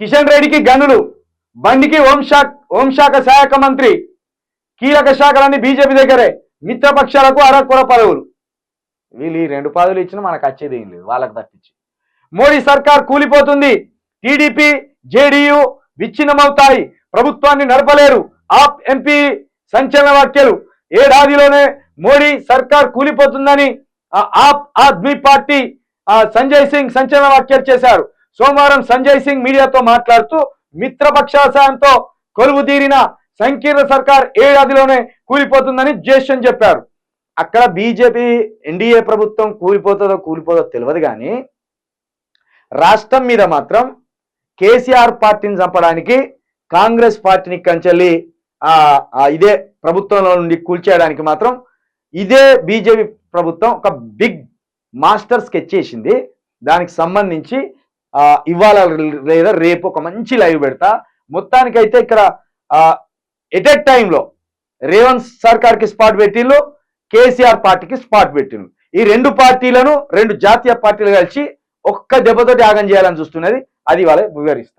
కిషన్ రెడ్డికి గనులు, బండికి హోంశాఖ సహాయక మంత్రి, కీలక శాఖలన్నీ బీజేపీ దగ్గరే, మిత్రపక్షాలకు అరకొర పదవులు. వీళ్ళు ఈ 2 పదవులు ఇచ్చినా మనకు వచ్చేది ఏం లేదు, వాళ్ళకి తప్పించి. మోడీ సర్కార్ కూలిపోతుంది, టీడీపీ జేడీయూ విచ్ఛిన్నమవుతాయి, ప్రభుత్వాన్ని నడపలేరు, ఆప్ ఎంపీ సంచలన వ్యాఖ్యలు. ఏడాదిలోనే మోడీ సర్కార్ కూలిపోతుందని ఆప్ ఆద్మీ పార్టీ సంజయ్ సింగ్ సంచలన వ్యాఖ్యలు చేశారు. సోమవారం సంజయ్ సింగ్ మీడియాతో మాట్లాడుతూ మిత్రపక్షాల సాయంతో కొలువుదీరిన సంకీర్ణ సర్కార్ ఏడాదిలోనే కూలిపోతుందని జేషన్ చెప్పారు. అక్కడ బీజేపీ ఎన్డీఏ ప్రభుత్వం కూలిపోతుందో తెలియదు, కానీ రాష్ట్రం మీద మాత్రం కేసీఆర్ పార్టీని చంపడానికి కాంగ్రెస్ పార్టీని కంచెల్లి ఇదే ప్రభుత్వంలో నుండి కూల్చేయడానికి మాత్రం ఇదే బీజేపీ ప్రభుత్వం ఒక బిగ్ మాస్టర్ స్కెచ్ చేసింది. దానికి సంబంధించి ఇవాళ లేదా రేపు ఒక మంచి లైవ్ పెడతా. మొత్తానికైతే ఇక్కడ ఎట్ ఎ టైంలో రేవంత్ సర్కార్కి స్పాట్ పెట్టిళ్ళు, కేసీఆర్ పార్టీకి స్పాట్ పెట్టిళ్ళు. ఈ 2 పార్టీలను 2 జాతీయ పార్టీలు కలిసి ఒక్క దెబ్బతోటి ఆగం చేయాలని చూస్తున్నది. అది వాళ్ళే వివరిస్తారు.